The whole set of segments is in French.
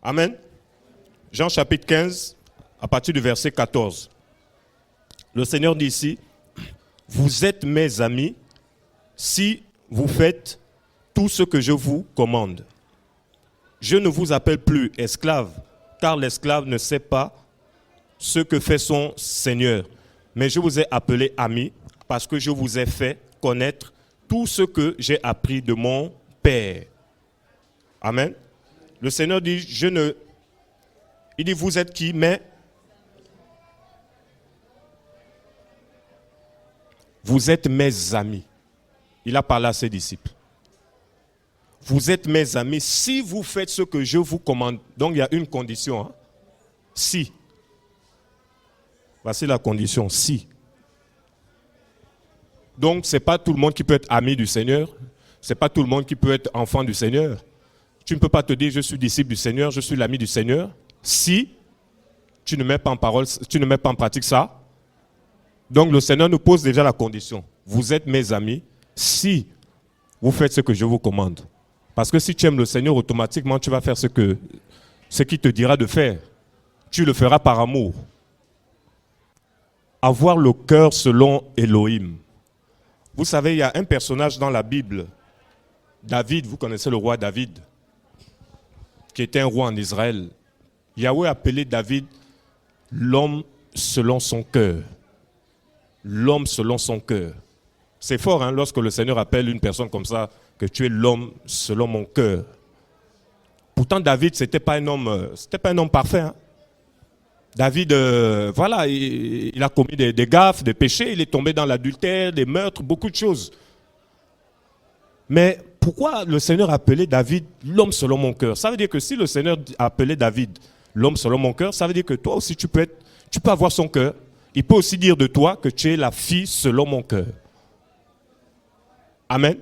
Amen. Jean chapitre 15, à partir du verset 14. Le Seigneur dit ici, « Vous êtes mes amis si vous faites tout ce que je vous commande. Je ne vous appelle plus esclave, car l'esclave ne sait pas ce que fait son Seigneur. Mais je vous ai appelé amis, parce que je vous ai fait connaître tout ce que j'ai appris de mon Père. » Amen. Le Seigneur dit, il dit, vous êtes qui? Mais vous êtes mes amis. Il a parlé à ses disciples. Vous êtes mes amis si vous faites ce que je vous commande. Donc il y a une condition. Hein? Si. Voici la condition, si. Donc ce n'est pas tout le monde qui peut être ami du Seigneur. Ce n'est pas tout le monde qui peut être enfant du Seigneur. Tu ne peux pas te dire je suis disciple du Seigneur, je suis l'ami du Seigneur. Si tu ne mets pas en parole, tu ne mets pas en pratique ça. Donc le Seigneur nous pose déjà la condition. Vous êtes mes amis si vous faites ce que je vous commande. Parce que si tu aimes le Seigneur, automatiquement tu vas faire ce qu'il te dira de faire. Tu le feras par amour. Avoir le cœur selon Elohim. Vous savez, il y a un personnage dans la Bible, David, vous connaissez le roi David, qui était un roi en Israël. Yahweh appelait David l'homme selon son cœur. L'homme selon son cœur. C'est fort hein, lorsque le Seigneur appelle une personne comme ça, que tu es l'homme selon mon cœur. Pourtant David, c'était pas un homme parfait. Hein. David, voilà, il a commis des gaffes, des péchés, il est tombé dans l'adultère, des meurtres, beaucoup de choses. Mais pourquoi le Seigneur a appelé David l'homme selon mon cœur? Ça veut dire que si le Seigneur a appelé David l'homme selon mon cœur, ça veut dire que toi aussi tu peux avoir son cœur. Il peut aussi dire de toi que tu es la fille selon mon cœur. Amen.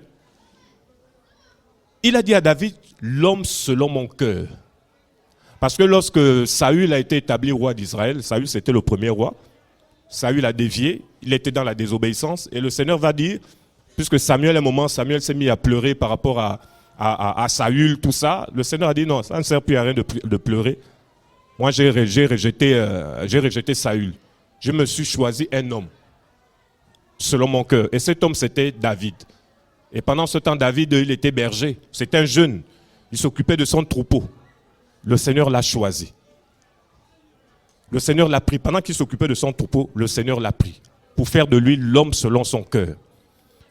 Il a dit à David, l'homme selon mon cœur. Parce que lorsque Saül a été établi roi d'Israël, Saül c'était le premier roi, Saül a dévié, il était dans la désobéissance, et le Seigneur va dire, puisque Samuel, à un moment, Samuel s'est mis à pleurer par rapport à Saül, tout ça, le Seigneur a dit, non, ça ne sert plus à rien de pleurer. Moi, j'ai rejeté Saül. Je me suis choisi un homme, selon mon cœur. Et cet homme, c'était David. Et pendant ce temps, David, il était berger. C'était un jeune. Il s'occupait de son troupeau. Le Seigneur l'a choisi. Le Seigneur l'a pris. Pendant qu'il s'occupait de son troupeau, le Seigneur l'a pris. Pour faire de lui l'homme selon son cœur.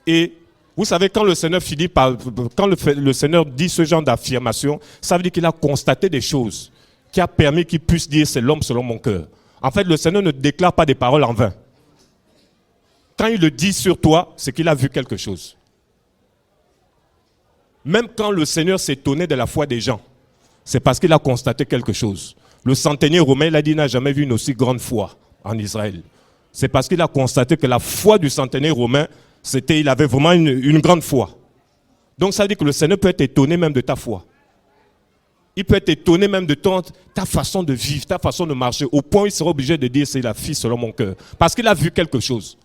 Et vous savez, quand le Seigneur le Seigneur dit ce genre d'affirmation, ça veut dire qu'il a constaté des choses qui a permis qu'il puisse dire c'est l'homme selon mon cœur. En fait, le Seigneur ne déclare pas des paroles en vain. Quand il le dit sur toi, c'est qu'il a vu quelque chose. Même quand le Seigneur s'étonnait de la foi des gens, c'est parce qu'il a constaté quelque chose. Le centenier romain, il a dit, il n'a jamais vu une aussi grande foi en Israël. C'est parce qu'il a constaté que la foi du centenier romain, il avait vraiment une grande foi. Donc ça veut dire que le Seigneur peut être étonné même de ta foi. Il peut être étonné même de ta façon de vivre, ta façon de marcher, au point où il sera obligé de dire c'est la fille selon mon cœur. Parce qu'il a vu quelque chose.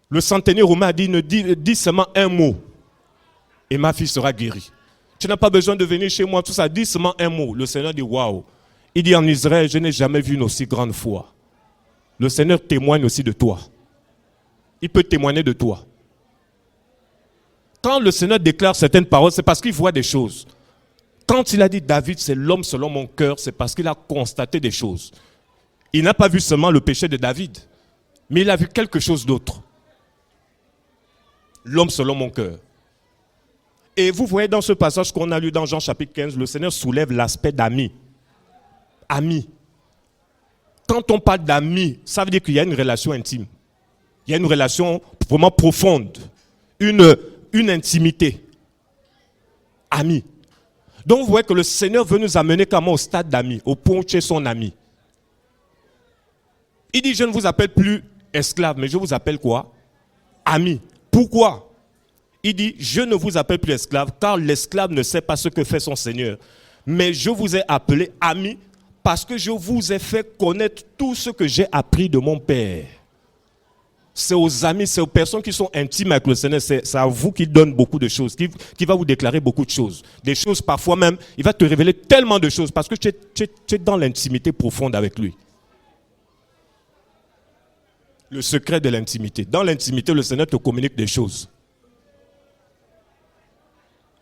Le centenier romain a dit, dis seulement un mot et ma fille sera guérie. Tu n'as pas besoin de venir chez moi, tout ça, dis seulement un mot. Le Seigneur dit, waouh. Il dit en Israël, je n'ai jamais vu une aussi grande foi. Le Seigneur témoigne aussi de toi. Il peut témoigner de toi. Quand le Seigneur déclare certaines paroles, c'est parce qu'il voit des choses. Quand il a dit David, c'est l'homme selon mon cœur, c'est parce qu'il a constaté des choses. Il n'a pas vu seulement le péché de David, mais il a vu quelque chose d'autre. L'homme selon mon cœur. Et vous voyez dans ce passage qu'on a lu dans Jean chapitre 15, le Seigneur soulève l'aspect d'ami. Ami. Quand on parle d'ami, ça veut dire qu'il y a une relation intime. Il y a une relation vraiment profonde. Une intimité. Ami. Donc vous voyez que le Seigneur veut nous amener comment au stade d'ami, au point où tu es son ami. Il dit, je ne vous appelle plus esclave, mais je vous appelle quoi? Ami. Pourquoi? Il dit, je ne vous appelle plus esclave, car l'esclave ne sait pas ce que fait son Seigneur. Mais je vous ai appelé ami, parce que je vous ai fait connaître tout ce que j'ai appris de mon Père. c'est aux amis, c'est aux personnes qui sont intimes avec le Seigneur. C'est à vous qu'il donne beaucoup de choses, qui va vous déclarer beaucoup de choses. Des choses parfois même, il va te révéler tellement de choses parce que tu es dans l'intimité profonde avec lui. Le secret de l'intimité. Dans l'intimité, le Seigneur te communique des choses.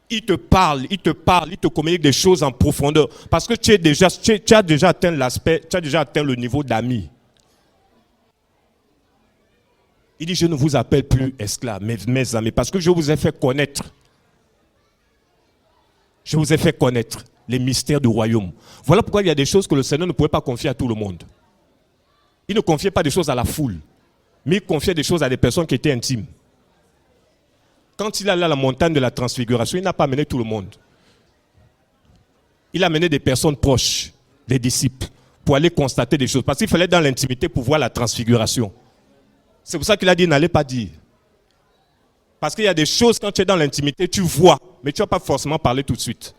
Il te parle, il te communique des choses en profondeur. Parce que tu as déjà atteint l'aspect, tu as déjà atteint le niveau d'ami. Il dit, je ne vous appelle plus esclaves, mes amis, parce que je vous ai fait connaître. Je vous ai fait connaître les mystères du royaume. Voilà pourquoi il y a des choses que le Seigneur ne pouvait pas confier à tout le monde. Il ne confiait pas des choses à la foule, mais il confiait des choses à des personnes qui étaient intimes. Quand il allait à la montagne de la transfiguration, il n'a pas amené tout le monde. Il a amené des personnes proches, des disciples, pour aller constater des choses. Parce qu'il fallait dans l'intimité pour voir la transfiguration. C'est pour ça qu'il a dit, n'allez pas dire. Parce qu'il y a des choses, quand tu es dans l'intimité, tu vois, mais tu ne vas pas forcément parler tout de suite.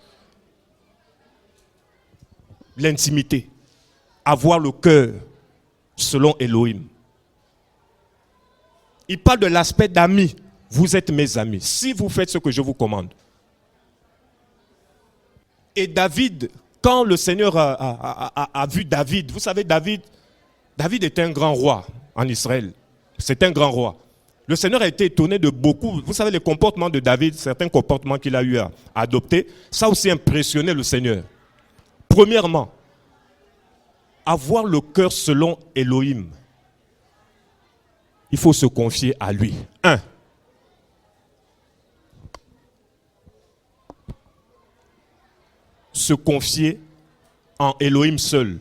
L'intimité. Avoir le cœur selon Elohim. Il parle de l'aspect d'amis. Vous êtes mes amis, si vous faites ce que je vous commande. Et David, quand le Seigneur a vu David, vous savez, David était un grand roi en Israël. C'est un grand roi. Le Seigneur a été étonné de beaucoup. Vous savez, les comportements de David, certains comportements qu'il a eu à adopter, ça a aussi impressionné le Seigneur. Premièrement, avoir le cœur selon Elohim. Il faut se confier à lui. 1. Se confier en Elohim seul.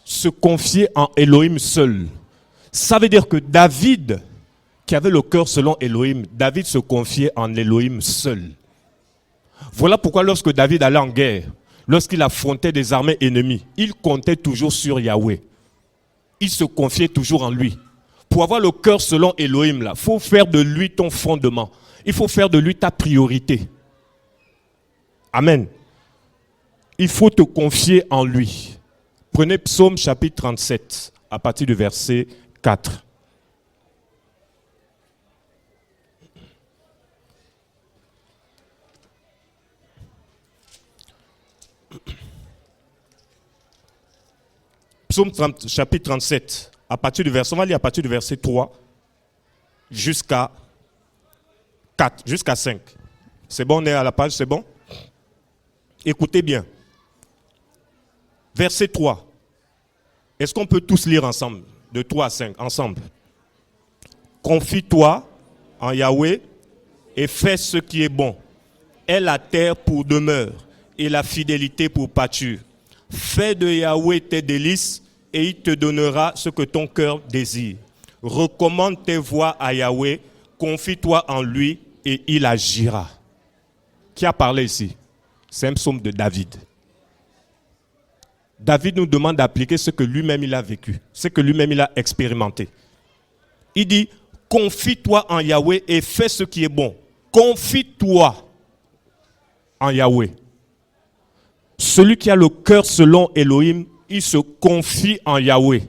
Se confier en Elohim seul. Ça veut dire que David, qui avait le cœur selon Elohim, David se confiait en Elohim seul. Voilà pourquoi lorsque David allait en guerre, lorsqu'il affrontait des armées ennemies, il comptait toujours sur Yahweh. Il se confiait toujours en lui. Pour avoir le cœur selon Elohim, il faut faire de lui ton fondement. Il faut faire de lui ta priorité. Amen. Il faut te confier en lui. Prenez Psaume chapitre 37, à partir du verset 4. Psaume 30, chapitre 37, à partir du verset, on va lire à partir du verset 3 jusqu'à 4, jusqu'à 5. C'est bon, on est à la page, c'est bon? Écoutez bien. Verset 3. Est-ce qu'on peut tous lire ensemble? De 3 à 5, ensemble. Confie-toi en Yahweh et fais ce qui est bon. Aie la terre pour demeure et la fidélité pour pâture. Fais de Yahweh tes délices et il te donnera ce que ton cœur désire. Recommande tes voies à Yahweh, confie-toi en lui et il agira. Qui a parlé ici? C'est un psaume de David. David nous demande d'appliquer ce que lui-même il a vécu, ce que lui-même il a expérimenté. Il dit, confie-toi en Yahweh et fais ce qui est bon. Confie-toi en Yahweh. Celui qui a le cœur selon Elohim, il se confie en Yahweh.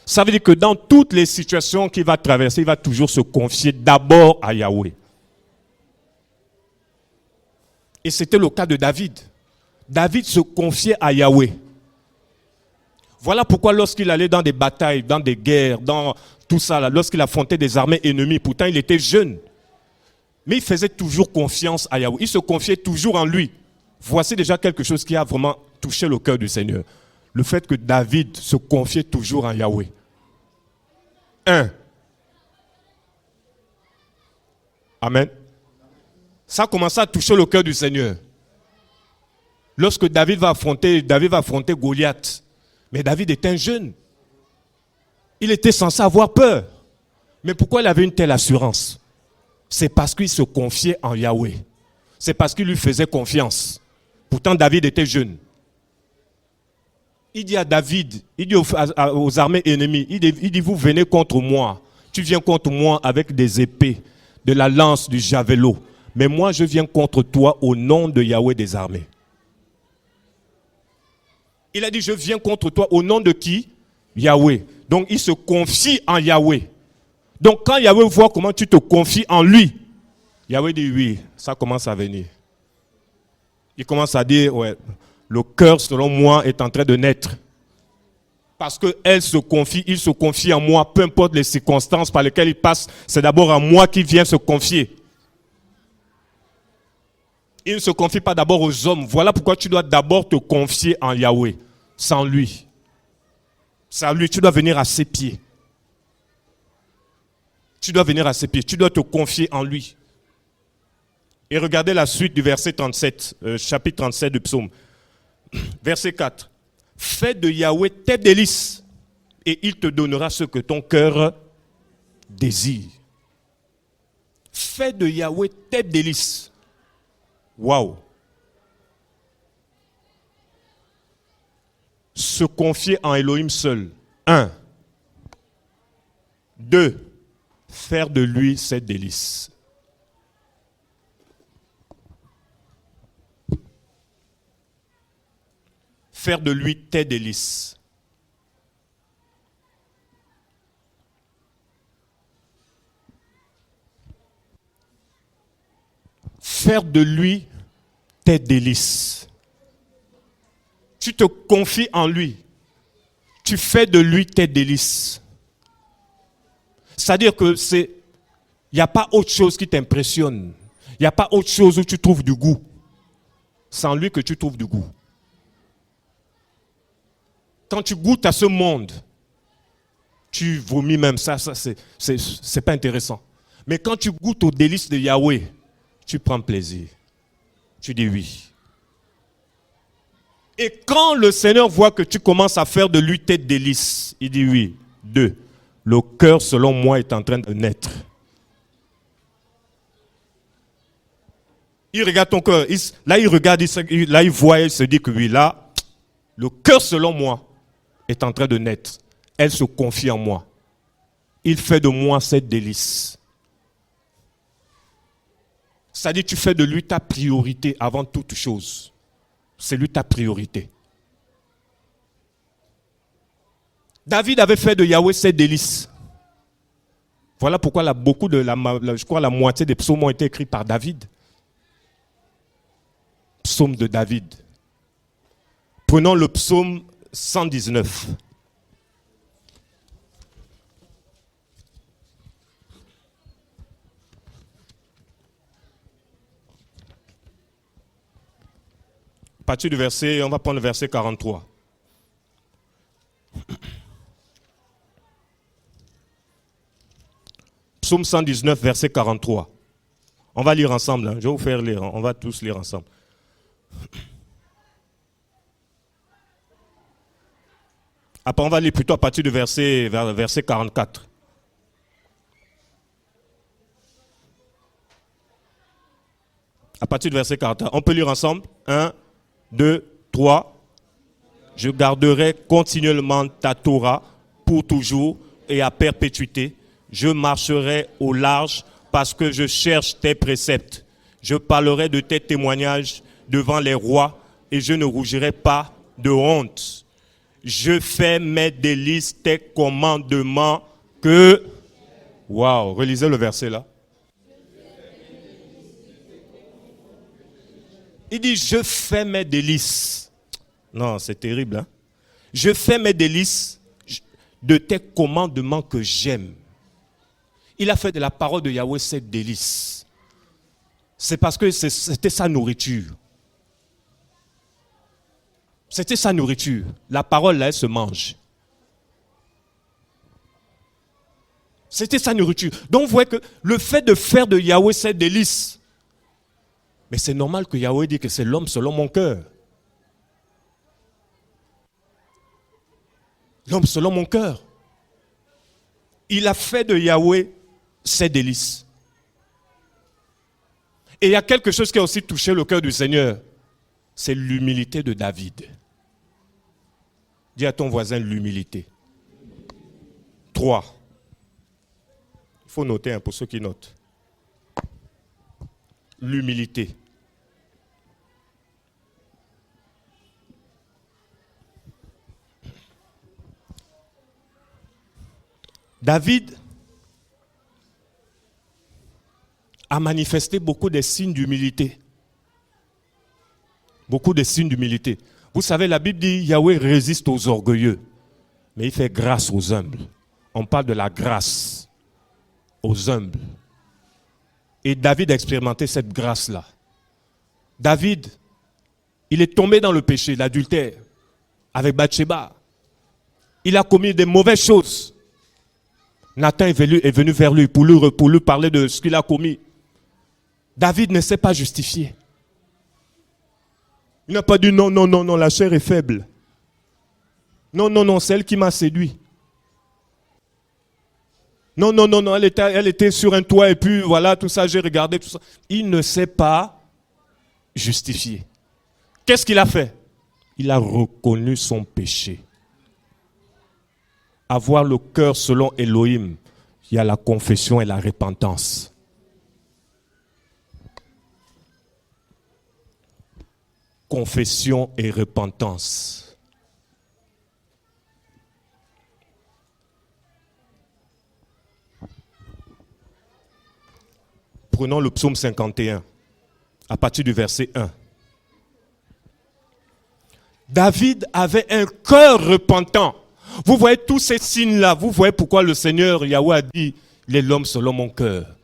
Ça veut dire que dans toutes les situations qu'il va traverser, il va toujours se confier d'abord à Yahweh. Et c'était le cas de David. David se confiait à Yahweh. Voilà pourquoi lorsqu'il allait dans des batailles, dans des guerres, dans tout ça, lorsqu'il affrontait des armées ennemies, pourtant il était jeune, mais il faisait toujours confiance à Yahweh. Il se confiait toujours en lui. Voici déjà quelque chose qui a vraiment touché le cœur du Seigneur. Le fait que David se confiait toujours en Yahweh. 1. Amen. Ça a commencé à toucher le cœur du Seigneur. Lorsque David va affronter Goliath. Mais David était un jeune. Il était censé avoir peur. Mais pourquoi il avait une telle assurance? C'est parce qu'il se confiait en Yahweh. C'est parce qu'il lui faisait confiance. Pourtant, David était jeune. Il dit à David, il dit aux armées ennemies, il dit, vous venez contre moi. Tu viens contre moi avec des épées, de la lance, du javelot. mais moi je viens contre toi au nom de Yahweh des armées. Il a dit, je viens contre toi au nom de qui? Yahweh. Donc il se confie en Yahweh. Donc quand Yahweh voit comment tu te confies en lui, Yahweh dit oui, ça commence à venir. Il commence à dire, ouais, le cœur selon moi est en train de naître. Parce qu'il se confie en moi, peu importe les circonstances par lesquelles il passe, c'est d'abord à moi qu'il vient se confier. Il ne se confie pas d'abord aux hommes. Voilà pourquoi tu dois d'abord te confier en Yahweh. Sans lui. Sans lui, tu dois venir à ses pieds. Tu dois venir à ses pieds. Tu dois te confier en lui. Et regardez la suite du verset 37, chapitre 37 du psaume. Verset 4. Fais de Yahweh tes délices et il te donnera ce que ton cœur désire. Fais de Yahweh tes délices. Waouh! Se confier en Elohim seul. 1. 2. Faire de lui ses délices. Faire de lui tes délices. Faire de lui tes délices. Tu te confies en lui. Tu fais de lui tes délices. C'est-à-dire que il n'y a pas autre chose qui t'impressionne. Il n'y a pas autre chose où tu trouves du goût. C'est en lui que tu trouves du goût. Quand tu goûtes à ce monde, tu vomis même ça c'est pas intéressant. Mais quand tu goûtes aux délices de Yahweh, tu prends plaisir. Tu dis oui. Et quand le Seigneur voit que tu commences à faire de lui tes délices, il dit oui. 2. Le cœur, selon moi, est en train de naître. Il regarde ton cœur. Là, il regarde, là, il voit, il se dit que oui, là, le cœur, selon moi, est en train de naître. Elle se confie en moi. Il fait de moi cette délice. C'est-à-dire, tu fais de lui ta priorité avant toute chose. C'est lui ta priorité. David avait fait de Yahweh ses délices. Voilà pourquoi je crois la moitié des psaumes ont été écrits par David. Psaume de David. Prenons le psaume 119. À partir du verset, on va prendre le verset 43. Psaume 119, verset 43. On va lire ensemble, hein. Je vais vous faire lire, on va tous lire ensemble. Après, on va lire plutôt à partir du verset 44. À partir du verset 44. On peut lire ensemble. 1, 2, 3. Je garderai continuellement ta Torah pour toujours et à perpétuité. Je marcherai au large parce que je cherche tes préceptes. Je parlerai de tes témoignages devant les rois et je ne rougirai pas de honte. Je fais mes délices, tes commandements que... Waouh, relisez le verset là. Il dit, je fais mes délices. Non, c'est terrible, hein? Je fais mes délices de tes commandements que j'aime. Il a fait de la parole de Yahweh ses délices. C'est parce que c'était sa nourriture. C'était sa nourriture. La parole, là, elle se mange. C'était sa nourriture. Donc, vous voyez que le fait de faire de Yahweh ses délices, mais c'est normal que Yahweh dise que c'est l'homme selon mon cœur. L'homme selon mon cœur. Il a fait de Yahweh ses délices. Et il y a quelque chose qui a aussi touché le cœur du Seigneur. C'est l'humilité de David. Dis à ton voisin l'humilité. 3. Il faut noter, hein, pour ceux qui notent. l'humilité. David a manifesté beaucoup de signes d'humilité. Beaucoup de signes d'humilité. Vous savez, la Bible dit Yahweh résiste aux orgueilleux, mais il fait grâce aux humbles. On parle de la grâce aux humbles. Et David a expérimenté cette grâce-là. David, il est tombé dans le péché, l'adultère, avec Bathsheba. Il a commis des mauvaises choses. Nathan est venu vers lui pour lui parler de ce qu'il a commis. David ne s'est pas justifié. Il n'a pas dit non, non, non, non, la chair est faible. Non, non, non, c'est elle qui m'a séduit. Non, non, non, non, elle était sur un toit et puis voilà, tout ça, j'ai regardé, tout ça. Il ne s'est pas justifié. Qu'est-ce qu'il a fait? Il a reconnu son péché. Avoir le cœur selon Elohim, il y a la confession et la repentance. Confession et repentance. Prenons le psaume 51, à partir du verset 1. David avait un cœur repentant. Vous voyez tous ces signes-là, vous voyez pourquoi le Seigneur Yahweh a dit « Il est l'homme selon mon cœur ».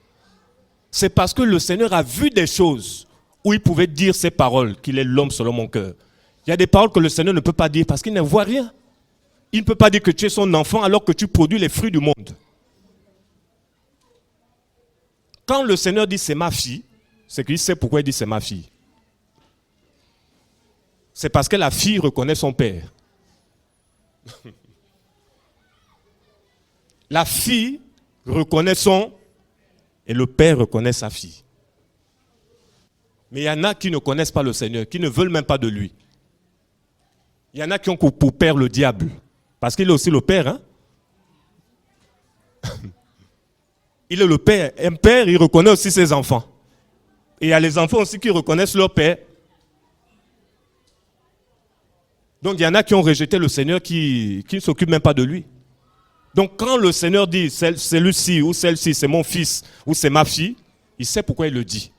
C'est parce que le Seigneur a vu des choses où il pouvait dire ces paroles, qu'il est l'homme selon mon cœur. Il y a des paroles que le Seigneur ne peut pas dire parce qu'il ne voit rien. Il ne peut pas dire que tu es son enfant alors que tu produis les fruits du monde. Quand le Seigneur dit « c'est ma fille », c'est qu'il sait pourquoi il dit « c'est ma fille ». C'est parce que la fille reconnaît son père. La fille reconnaît son et le père reconnaît sa fille. Mais il y en a qui ne connaissent pas le Seigneur, qui ne veulent même pas de lui. Il y en a qui ont pour père le diable, parce qu'il est aussi le père. Hein? Il est le père. Un père, il reconnaît aussi ses enfants. Et il y a les enfants aussi qui reconnaissent leur père. Donc il y en a qui ont rejeté le Seigneur, qui ne s'occupent même pas de lui. Donc quand le Seigneur dit celui-ci ou celle-ci c'est mon fils ou c'est ma fille, il sait pourquoi il le dit.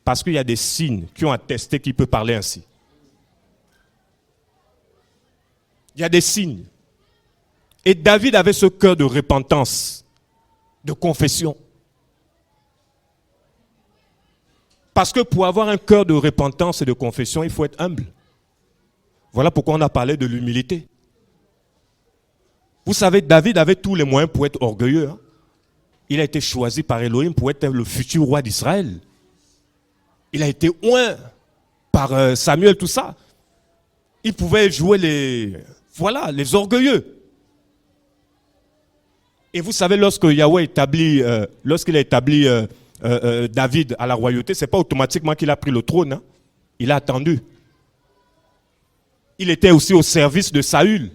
Parce qu'il y a des signes qui ont attesté qu'il peut parler ainsi. Il y a des signes. Et David avait ce cœur de repentance, de confession. Parce que pour avoir un cœur de repentance et de confession, il faut être humble. Voilà pourquoi on a parlé de l'humilité. Vous savez, David avait tous les moyens pour être orgueilleux. Hein? Il a été choisi par Elohim pour être le futur roi d'Israël. Il a été oint par Samuel, tout ça. Il pouvait jouer les orgueilleux. Et vous savez, lorsque Yahweh lorsqu'il a établi David à la royauté, ce n'est pas automatiquement qu'il a pris le trône. Hein? Il a attendu. Il était aussi au service de Saül.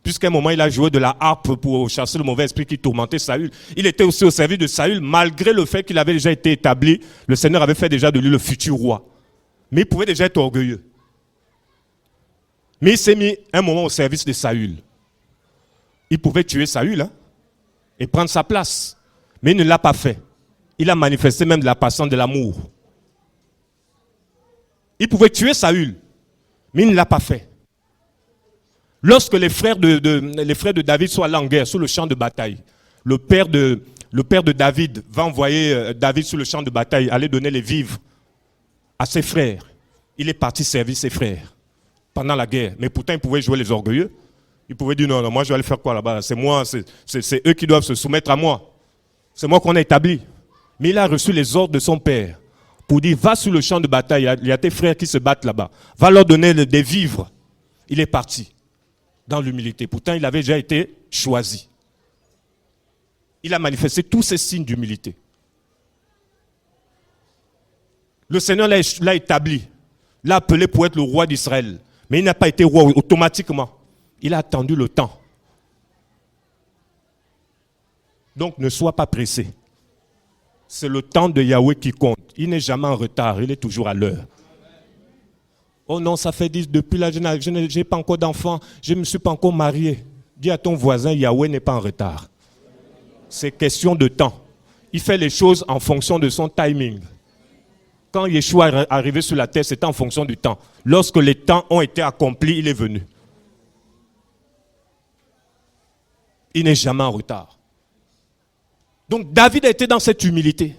Puisqu'à un moment, il a joué de la harpe pour chasser le mauvais esprit qui tourmentait Saül. Il était aussi au service de Saül, malgré le fait qu'il avait déjà été établi. Le Seigneur avait fait déjà de lui le futur roi. Mais il pouvait déjà être orgueilleux. Mais il s'est mis un moment au service de Saül. Il pouvait tuer Saül et prendre sa place. Mais il ne l'a pas fait. Il a manifesté même de la passion, de l'amour. Il pouvait tuer Saül, mais il ne l'a pas fait. Lorsque les frères de David sont allés en guerre sur le champ de bataille, le père de David va envoyer David sur le champ de bataille, aller donner les vivres à ses frères. Il est parti servir ses frères pendant la guerre. Mais pourtant, il pouvait jouer les orgueilleux. Il pouvait dire non, non, moi je vais aller faire quoi là-bas? C'est moi, c'est eux qui doivent se soumettre à moi. C'est moi qu'on a établi. Mais il a reçu les ordres de son père pour dire va sur le champ de bataille, il y a tes frères qui se battent là-bas. Va leur donner des vivres. Il est parti. Dans l'humilité. Pourtant, il avait déjà été choisi. Il a manifesté tous ces signes d'humilité. Le Seigneur l'a établi, l'a appelé pour être le roi d'Israël. Mais il n'a pas été roi automatiquement. Il a attendu le temps. Donc, ne sois pas pressé. C'est le temps de Yahweh qui compte. il n'est jamais en retard, il est toujours à l'heure. Oh non, ça fait 10, depuis là, je n'ai pas encore d'enfant, je ne me suis pas encore marié. Dis à ton voisin, Yahweh n'est pas en retard. C'est question de temps. Il fait les choses en fonction de son timing. Quand Yeshua est arrivé sur la terre, c'était en fonction du temps. Lorsque les temps ont été accomplis, il est venu. Il n'est jamais en retard. Donc David a été dans cette humilité.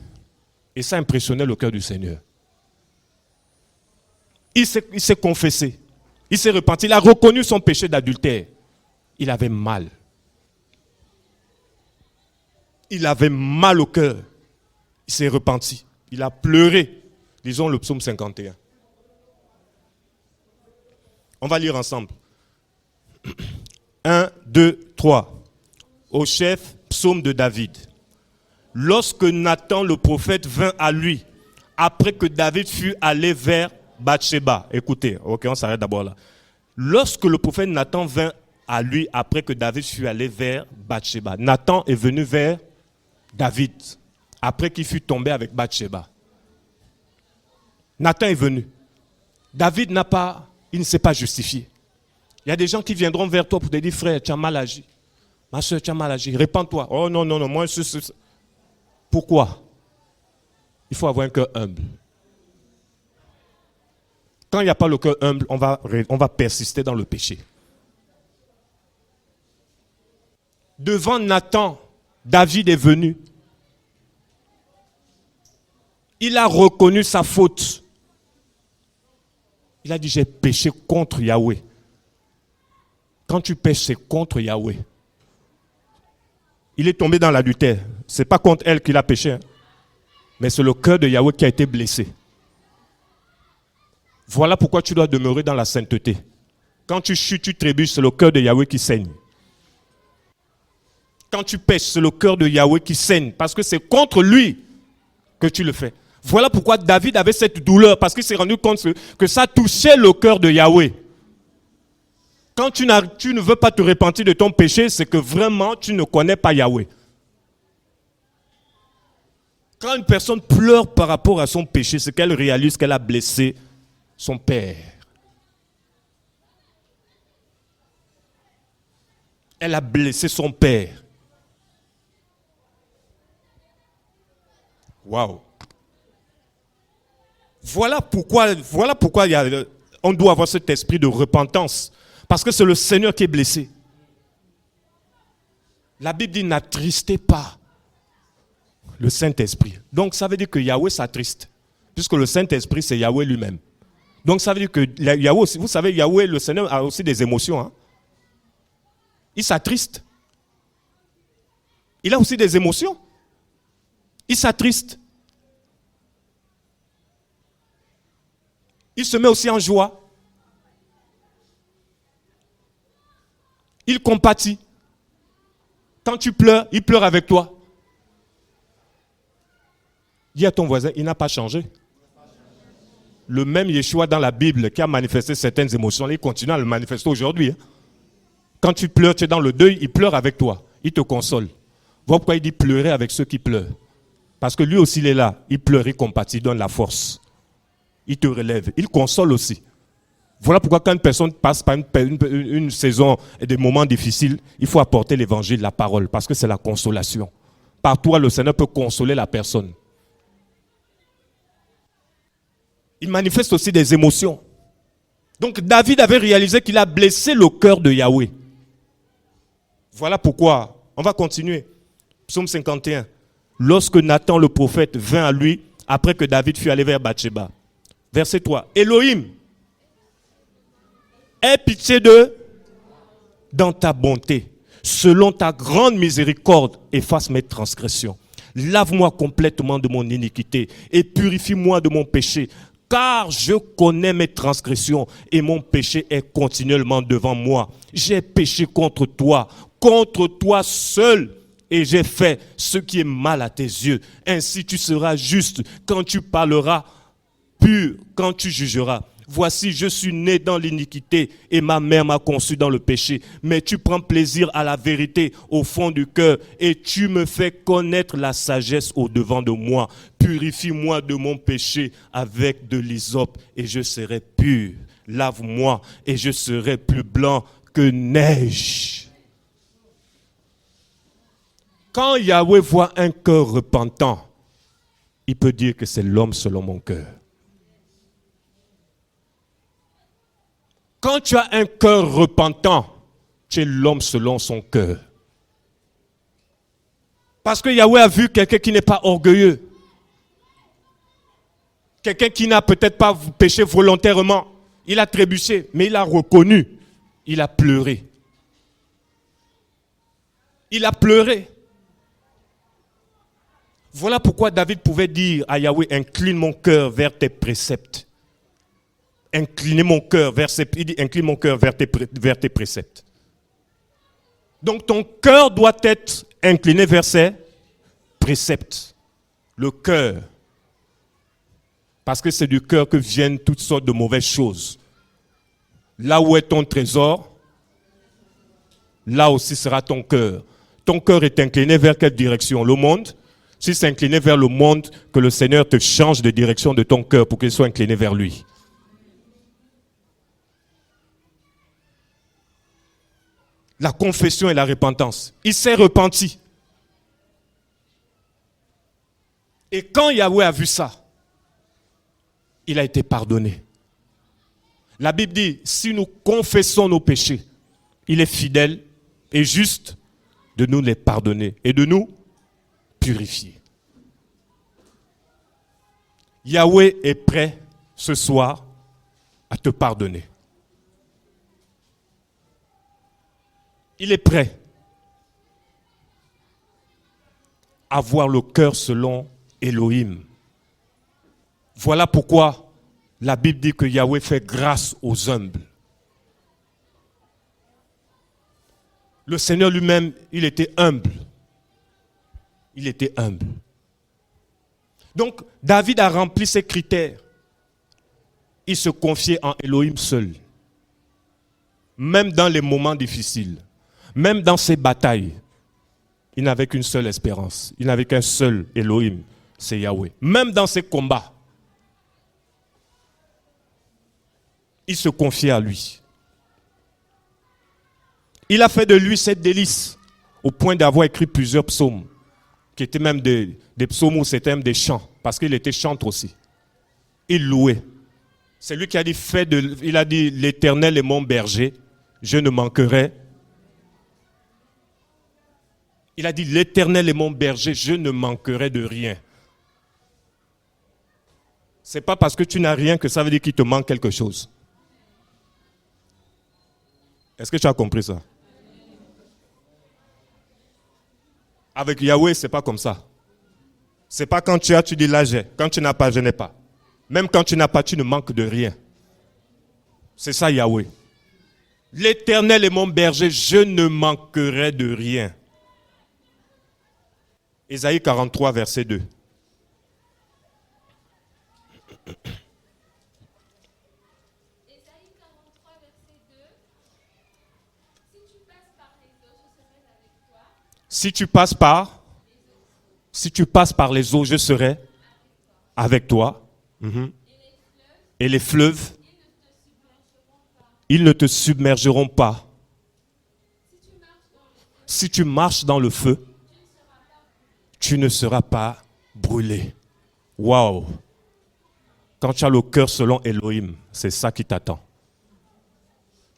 Et ça impressionnait le cœur du Seigneur. Il s'est confessé. Il s'est repenti. Il a reconnu son péché d'adultère. Il avait mal. Il avait mal au cœur. Il s'est repenti. Il a pleuré. Lisons le psaume 51. On va lire ensemble. 1, 2, 3. Au chef, psaume de David. Lorsque Nathan le prophète vint à lui, après que David fut allé vers Bathsheba. Écoutez, ok, on s'arrête d'abord là. Lorsque le prophète Nathan vint à lui, après que David fut allé vers Bathsheba. Nathan est venu vers David, après qu'il fut tombé avec Bathsheba. Nathan est venu. David il ne s'est pas justifié. Il y a des gens qui viendront vers toi pour te dire, frère, tu as mal agi. Ma soeur, tu as mal agi. Répands-toi. Oh non, non, non, moi, Pourquoi? Il faut avoir un cœur humble. Quand il n'y a pas le cœur humble, on va persister dans le péché. Devant Nathan, David est venu. Il a reconnu sa faute. Il a dit, j'ai péché contre Yahweh. Quand tu pêches, c'est contre Yahweh. Il est tombé dans l'adultère. Ce n'est pas contre elle qu'il a péché. Hein. Mais c'est le cœur de Yahweh qui a été blessé. Voilà pourquoi tu dois demeurer dans la sainteté. Quand tu chutes, tu trébuches, c'est le cœur de Yahweh qui saigne. Quand tu pêches, c'est le cœur de Yahweh qui saigne. Parce que c'est contre lui que tu le fais. Voilà pourquoi David avait cette douleur. Parce qu'il s'est rendu compte que ça touchait le cœur de Yahweh. Quand tu ne veux pas te repentir de ton péché, c'est que vraiment tu ne connais pas Yahweh. Quand une personne pleure par rapport à son péché, c'est qu'elle réalise qu'elle a blessé son père. Elle a blessé son père. Waouh. Voilà pourquoi on doit avoir cet esprit de repentance. Parce que c'est le Seigneur qui est blessé. La Bible dit, n'attristez pas le Saint-Esprit. Donc ça veut dire que Yahweh s'attriste. Puisque le Saint-Esprit, c'est Yahweh lui-même. Donc ça veut dire que Yahweh aussi, vous savez, Yahweh, le Seigneur, a aussi des émotions. Hein? Il s'attriste. Il a aussi des émotions. Il s'attriste. Il se met aussi en joie. Il compatit. Quand tu pleures, il pleure avec toi. Dis à ton voisin, il n'a pas changé. Le même Yeshua dans la Bible qui a manifesté certaines émotions, il continue à le manifester aujourd'hui. Hein. Quand tu pleures, tu es dans le deuil, il pleure avec toi. Il te console. Voilà pourquoi il dit pleurer avec ceux qui pleurent. Parce que lui aussi, il est là. Il pleure, il compatit, il donne la force. Il te relève. Il console aussi. Voilà pourquoi quand une personne passe par une saison et des moments difficiles, il faut apporter l'évangile, la parole, parce que c'est la consolation. Par toi, le Seigneur peut consoler la personne. Il manifeste aussi des émotions. Donc David avait réalisé qu'il a blessé le cœur de Yahweh. Voilà pourquoi, on va continuer. Psaume 51. Lorsque Nathan le prophète vint à lui, après que David fut allé vers Bathsheba. Verset 3. Elohim, aie pitié d'eux dans ta bonté. Selon ta grande miséricorde, efface mes transgressions. Lave-moi complètement de mon iniquité et purifie-moi de mon péché. Car je connais mes transgressions et mon péché est continuellement devant moi. J'ai péché contre toi seul, et j'ai fait ce qui est mal à tes yeux. Ainsi tu seras juste quand tu parleras, pur quand tu jugeras. Voici, je suis né dans l'iniquité et ma mère m'a conçu dans le péché. Mais tu prends plaisir à la vérité au fond du cœur et tu me fais connaître la sagesse au-devant de moi. Purifie-moi de mon péché avec de l'hysope et je serai pur. Lave-moi et je serai plus blanc que neige. Quand Yahweh voit un cœur repentant, il peut dire que c'est l'homme selon mon cœur. Quand tu as un cœur repentant, tu es l'homme selon son cœur. Parce que Yahweh a vu quelqu'un qui n'est pas orgueilleux. Quelqu'un qui n'a peut-être pas péché volontairement. Il a trébuché, mais il a reconnu. Il a pleuré. Il a pleuré. Voilà pourquoi David pouvait dire à Yahweh, incline mon cœur vers tes préceptes. Incline mon cœur vers tes préceptes. Donc ton cœur doit être incliné vers ses préceptes. Le cœur. Parce que c'est du cœur que viennent toutes sortes de mauvaises choses. Là où est ton trésor, là aussi sera ton cœur. Ton cœur est incliné vers quelle direction? Le monde? Si c'est incliné vers le monde, que le Seigneur te change de direction de ton cœur pour qu'il soit incliné vers lui. La confession et la repentance. Il s'est repenti. Et quand Yahweh a vu ça, il a été pardonné. La Bible dit, si nous confessons nos péchés, il est fidèle et juste de nous les pardonner et de nous purifier. Yahweh est prêt ce soir à te pardonner. Il est prêt à voir le cœur selon Elohim. Voilà pourquoi la Bible dit que Yahweh fait grâce aux humbles. Le Seigneur lui-même, il était humble. Il était humble. Donc, David a rempli ses critères. Il se confiait en Elohim seul. Même dans les moments difficiles. Même dans ses batailles, il n'avait qu'une seule espérance. Il n'avait qu'un seul Elohim, c'est Yahweh. Même dans ses combats, il se confiait à lui. Il a fait de lui cette délice, au point d'avoir écrit plusieurs psaumes, qui étaient même des psaumes où c'était même des chants, parce qu'il était chanteur aussi. Il louait. C'est lui qui a dit, il a dit, l'Éternel est mon berger, je ne manquerai. Il a dit, l'Éternel est mon berger, je ne manquerai de rien. Ce n'est pas parce que tu n'as rien que ça veut dire qu'il te manque quelque chose. Est-ce que tu as compris ça? Avec Yahweh, ce n'est pas comme ça. Ce n'est pas quand tu as, tu dis là j'ai. Quand tu n'as pas, je n'ai pas. Même quand tu n'as pas, tu ne manques de rien. C'est ça Yahweh. L'Éternel est mon berger, je ne manquerai de rien. Ésaïe 43, verset 2. Si tu passes par les eaux, je serai avec toi. Et les fleuves, ils ne te submergeront pas. Si tu marches dans le feu, tu ne seras pas brûlé. Waouh! Quand tu as le cœur selon Elohim, c'est ça qui t'attend.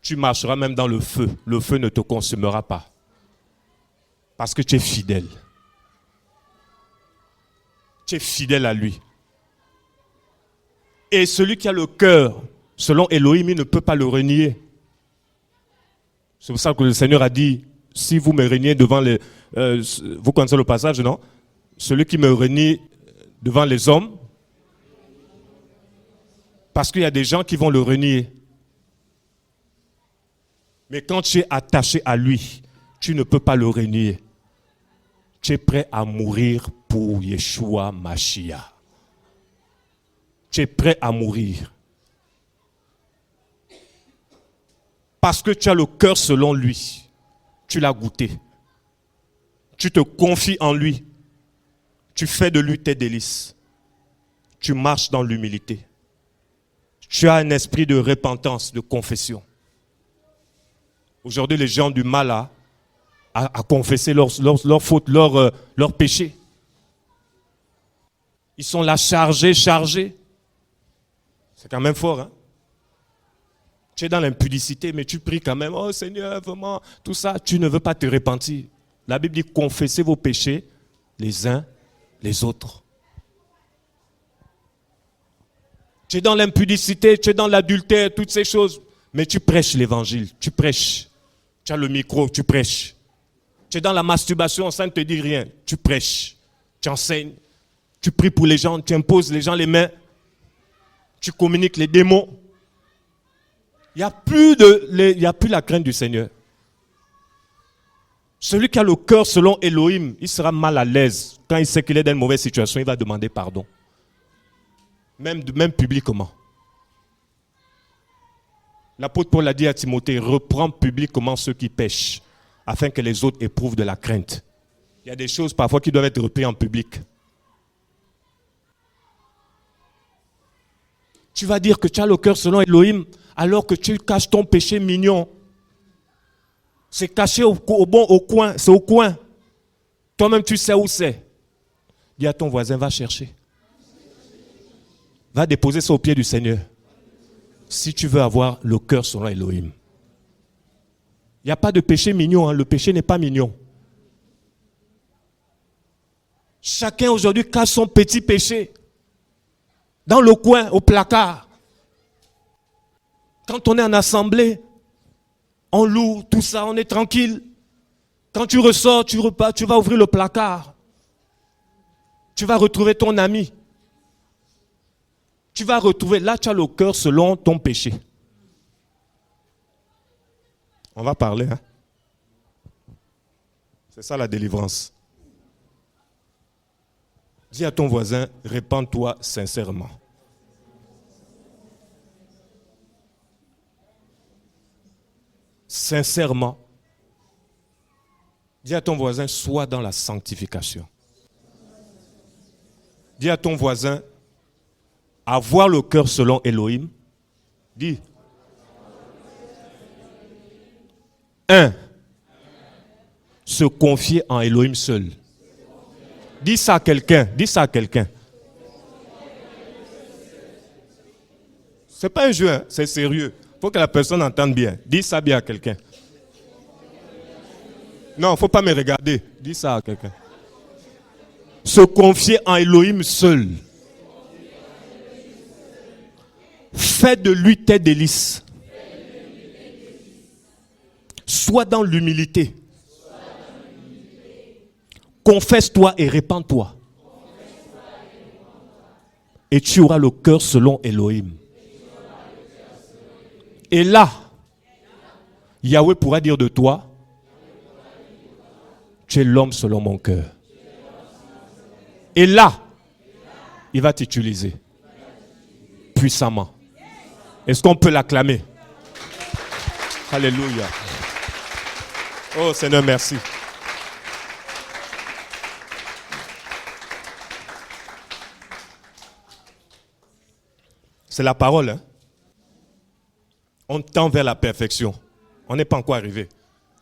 Tu marcheras même dans le feu ne te consumera pas. Parce que tu es fidèle. Tu es fidèle à lui. Et celui qui a le cœur selon Elohim, il ne peut pas le renier. C'est pour ça que le Seigneur a dit, si vous me reniez devant les... vous connaissez le passage, non? Celui qui me renie devant les hommes, parce qu'il y a des gens qui vont le renier. Mais quand tu es attaché à lui, tu ne peux pas le renier. Tu es prêt à mourir pour Yeshua Mashiach. Tu es prêt à mourir. Parce que tu as le cœur selon lui. Tu l'as goûté. Tu te confies en lui. Tu fais de lui tes délices. Tu marches dans l'humilité. Tu as un esprit de repentance, de confession. Aujourd'hui, les gens ont du mal à confesser leurs fautes, leurs péchés. Ils sont là chargés. C'est quand même fort, hein? Tu es dans l'impudicité, mais tu pries quand même. Oh Seigneur, vraiment, tout ça. Tu ne veux pas te repentir. La Bible dit confessez vos péchés les uns les autres. Tu es dans l'impudicité, tu es dans l'adultère, toutes ces choses. Mais tu prêches l'évangile, tu prêches. Tu as le micro, tu prêches. Tu es dans la masturbation, ça ne te dit rien. Tu prêches, tu enseignes. Tu pries pour les gens, tu imposes les gens les mains. Tu communiques les démons. Il n'y a plus la crainte du Seigneur. Celui qui a le cœur selon Elohim, il sera mal à l'aise. Quand il sait qu'il est dans une mauvaise situation, il va demander pardon. Même publiquement. L'apôtre Paul a dit à Timothée, reprends publiquement ceux qui pêchent, afin que les autres éprouvent de la crainte. Il y a des choses parfois qui doivent être reprises en public. Tu vas dire que tu as le cœur selon Elohim, alors que tu caches ton péché mignon. C'est caché au coin, c'est au coin. Toi-même tu sais où c'est. Dis à ton voisin, va chercher. Va déposer ça au pied du Seigneur. Si tu veux avoir le cœur selon Elohim. Il n'y a pas de péché mignon, hein. Le péché n'est pas mignon. Chacun aujourd'hui cache son petit péché. Dans le coin, au placard. Quand on est en assemblée, on loue, tout ça, on est tranquille. Quand tu ressors, tu repars, tu vas ouvrir le placard. Tu vas retrouver ton ami. Tu vas retrouver, là tu as le cœur selon ton péché. On va parler, hein. C'est ça la délivrance. Dis à ton voisin, répands-toi sincèrement. Sincèrement. Dis à ton voisin, sois dans la sanctification. Dis à ton voisin, avoir le cœur selon Elohim. Dis. 1. Se confier en Elohim seul. Dis ça à quelqu'un. Dis ça à quelqu'un. Ce n'est pas un jeu, hein? C'est sérieux. Il faut que la personne entende bien. Dis ça bien à quelqu'un. Non, il ne faut pas me regarder. Dis ça à quelqu'un. Se confier en Elohim seul. Fais de lui tes délices. Sois dans l'humilité. Confesse-toi et répands-toi. Et tu auras le cœur selon Elohim. Et là, Yahweh pourra dire de toi, tu es l'homme selon mon cœur. Et là, il va t'utiliser puissamment. Est-ce qu'on peut l'acclamer? Alléluia. Oh Seigneur, merci. C'est la parole, hein? On tend vers la perfection. On n'est pas encore arrivé.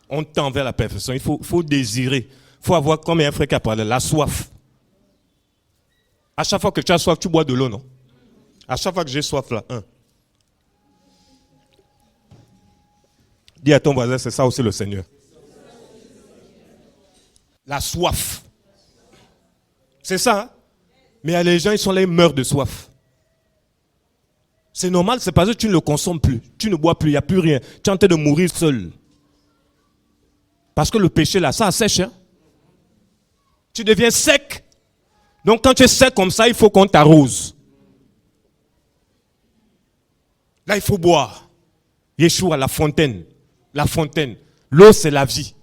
On tend vers la perfection. Il faut désirer. Il faut avoir, comme un frère qui a parlé, la soif. À chaque fois que tu as soif, tu bois de l'eau, non? À chaque fois que j'ai soif, là, dis à ton voisin, c'est ça aussi le Seigneur. La soif. C'est ça, hein? Mais les gens, ils sont là, ils meurent de soif. C'est normal, c'est parce que tu ne le consommes plus. Tu ne bois plus, il n'y a plus rien. Tu es en train de mourir seul. Parce que le péché, là, ça assèche. Hein? Tu deviens sec. Donc quand tu es sec comme ça, il faut qu'on t'arrose. Là, il faut boire. Yeshua, la fontaine. La fontaine. L'eau, c'est la vie.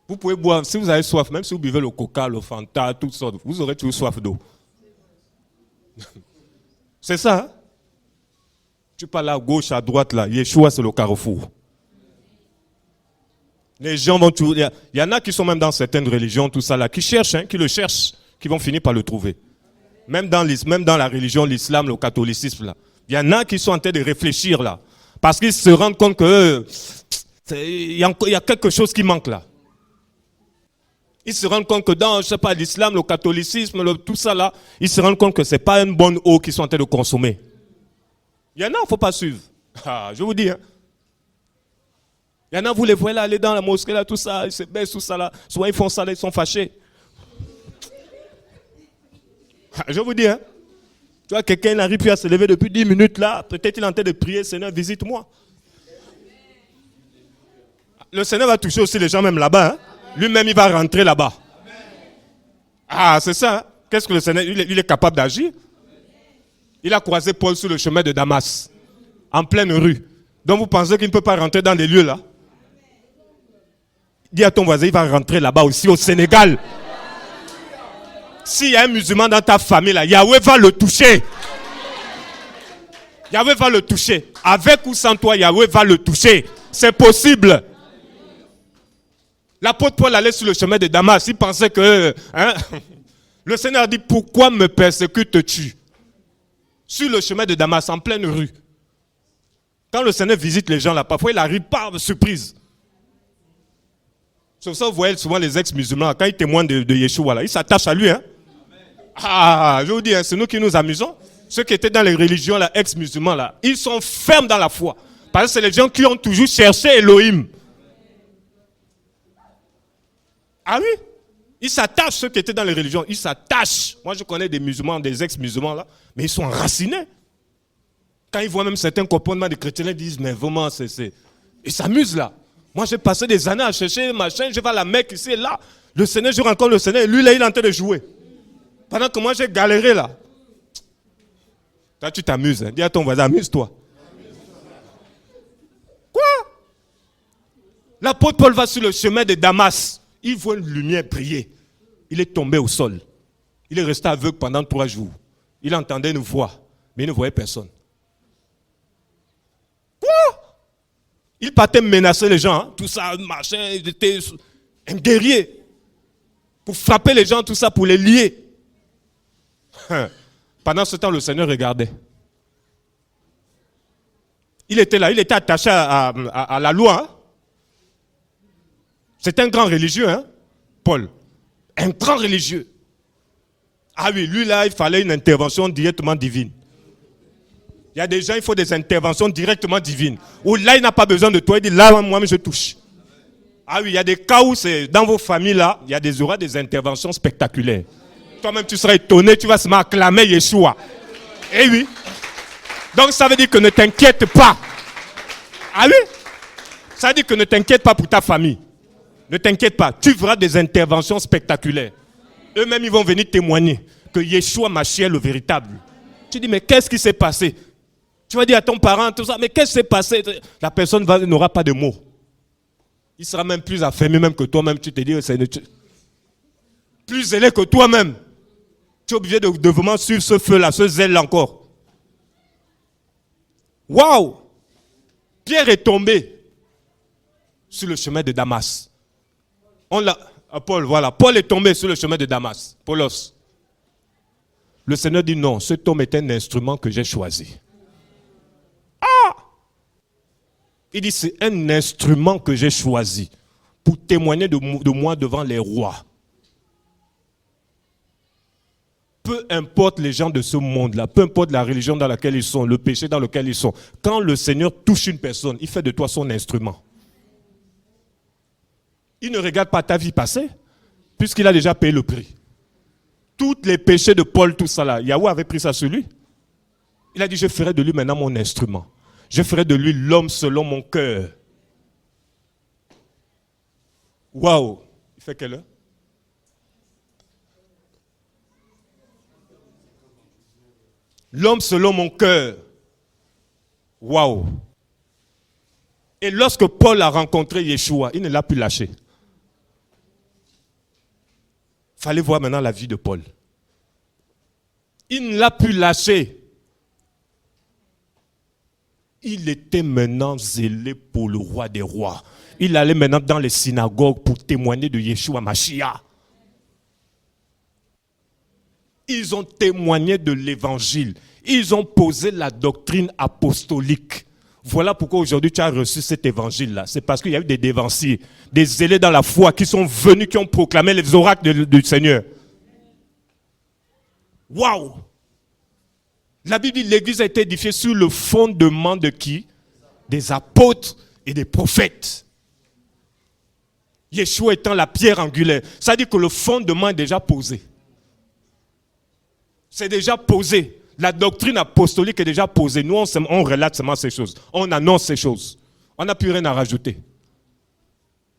Vous pouvez boire, si vous avez soif, même si vous buvez le coca, le fanta, toutes sortes, vous aurez toujours soif d'eau. C'est ça, hein? Tu parles à gauche, à droite, là. Yeshua, c'est le carrefour. Les gens vont toujours... Il y en a qui sont même dans certaines religions, tout ça là, qui cherchent, qui le cherchent, qui vont finir par le trouver. Même dans la religion, l'islam, le catholicisme, là. Il y en a qui sont en train de réfléchir là. Parce qu'ils se rendent compte que il y a quelque chose qui manque là. Ils se rendent compte que dans, je sais pas, l'islam, le catholicisme, tout ça là, ils se rendent compte que ce n'est pas une bonne eau qu'ils sont en train de consommer. Il y en a, il ne faut pas suivre. Ah, je vous dis, hein. Il y en a, vous les voyez là, aller dans la mosquée là, tout ça, ils se baissent, tout ça là. Souvent ils font ça là, ils sont fâchés. Ah, je vous dis, hein. Tu vois, quelqu'un n'arrive plus à se lever depuis 10 minutes là, peut-être il est en train de prier, Seigneur, visite-moi. Le Seigneur va toucher aussi les gens même là-bas, hein. Lui-même, il va rentrer là-bas. Ah, c'est ça. Hein? Qu'est-ce que le Seigneur, il est capable d'agir? Il a croisé Paul sur le chemin de Damas, en pleine rue. Donc vous pensez qu'il ne peut pas rentrer dans les lieux là? Dis à ton voisin, il va rentrer là-bas aussi au Sénégal. S'il y a un musulman dans ta famille là, Yahweh va le toucher. Yahweh va le toucher. Avec ou sans toi, Yahweh va le toucher. C'est possible. L'apôtre Paul allait sur le chemin de Damas. Il pensait que... Hein, le Seigneur a dit, pourquoi me persécutes-tu? Sur le chemin de Damas, en pleine rue. Quand le Seigneur visite les gens là, parfois il arrive par surprise. C'est pour ça que vous voyez souvent les ex-musulmans, quand ils témoignent de Yeshua, là, ils s'attachent à lui. Hein? Ah, je vous dis, hein, c'est nous qui nous amusons. Ceux qui étaient dans les religions, là, ex-musulmans, là, ils sont fermes dans la foi. Parce que c'est les gens qui ont toujours cherché Elohim. Ah oui, ils s'attachent, ceux qui étaient dans les religions, ils s'attachent. Moi, je connais des musulmans, des ex-musulmans, là, mais ils sont enracinés. Quand ils voient même certains comportements des chrétiens, ils disent, mais vraiment, ils s'amusent là. Moi, j'ai passé des années à chercher, machin, je vais à la Mecque, ici et là. Le Seigneur, je rencontre le Seigneur, et lui, là, il est en train de jouer. Pendant que moi, j'ai galéré là. Toi, tu t'amuses, hein. Dis à ton voisin, amuse-toi. Quoi? L'apôtre Paul va sur le chemin de Damas. Il voit une lumière briller. Il est tombé au sol. Il est resté aveugle pendant 3 jours. Il entendait une voix, mais il ne voyait personne. Quoi? Il partait menacer les gens, hein? Tout ça, machin, il était un guerrier. Pour frapper les gens, tout ça, pour les lier. Pendant ce temps, le Seigneur regardait. Il était là, il était attaché à la loi. Hein? C'est un grand religieux, hein, Paul. Un grand religieux. Ah oui, lui là, il fallait une intervention directement divine. Il y a des gens, il faut des interventions directement divines. Où là, il n'a pas besoin de toi, il dit là, moi, je touche. Ah oui, il y a des cas où c'est dans vos familles là, il y aura des interventions spectaculaires. Toi-même, tu seras étonné, tu vas se mettre à acclamer Yeshua. Eh oui. Donc, ça veut dire que ne t'inquiète pas. Ah oui? Ça veut dire que ne t'inquiète pas pour ta famille. Ne t'inquiète pas, tu verras des interventions spectaculaires. Eux-mêmes, ils vont venir témoigner que Yeshua Mashiach est le véritable. Tu dis, mais qu'est-ce qui s'est passé? Tu vas dire à ton parent, tout ça, mais qu'est-ce qui s'est passé? La personne n'aura pas de mots. Il sera même plus affermé même que toi-même. Tu te dis, c'est plus zélé que toi-même. Tu es obligé de vraiment suivre ce feu-là, ce zèle-là encore. Waouh! Pierre est tombé sur le chemin de Damas. Paul, voilà. Paul est tombé sur le chemin de Damas. Paulos. Le Seigneur dit non, cet homme est un instrument que j'ai choisi. Ah! Il dit c'est un instrument que j'ai choisi pour témoigner de moi devant les rois. Peu importe les gens de ce monde-là, peu importe la religion dans laquelle ils sont, le péché dans lequel ils sont, quand le Seigneur touche une personne, il fait de toi son instrument. Il ne regarde pas ta vie passée, puisqu'il a déjà payé le prix. Tous les péchés de Paul, tout ça là, Yahweh avait pris ça sur lui. Il a dit, je ferai de lui maintenant mon instrument. Je ferai de lui l'homme selon mon cœur. Waouh! Il fait quelle heure? L'homme selon mon cœur. Waouh! Et lorsque Paul a rencontré Yeshua, il ne l'a plus lâché. Il fallait voir maintenant la vie de Paul. Il ne l'a plus lâché. Il était maintenant zélé pour le roi des rois. il allait maintenant dans les synagogues pour témoigner de Yeshua Mashiach. Ils ont témoigné de l'évangile. Ils ont posé la doctrine apostolique. Voilà pourquoi aujourd'hui tu as reçu cet évangile-là. C'est parce qu'il y a eu des dévanciers, des zélés dans la foi qui sont venus, qui ont proclamé les oracles du Seigneur. Waouh! La Bible dit que l'église a été édifiée sur le fondement de qui? Des apôtres et des prophètes. Yeshua étant la pierre angulaire. Ça dit que le fondement est déjà posé. C'est déjà posé. La doctrine apostolique est déjà posée. Nous, on relate seulement ces choses. On annonce ces choses. On n'a plus rien à rajouter.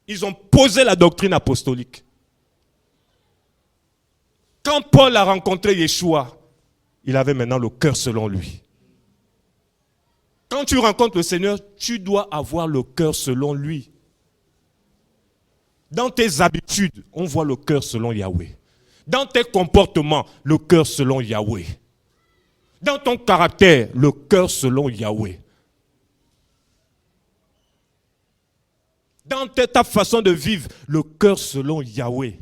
Ils ont posé la doctrine apostolique. Quand Paul a rencontré Yeshua, il avait maintenant le cœur selon lui. Quand tu rencontres le Seigneur, tu dois avoir le cœur selon lui. Dans tes habitudes, on voit le cœur selon Yahweh. Dans tes comportements, le cœur selon Yahweh. Dans ton caractère, le cœur selon Yahweh. Dans ta façon de vivre, le cœur selon Yahweh.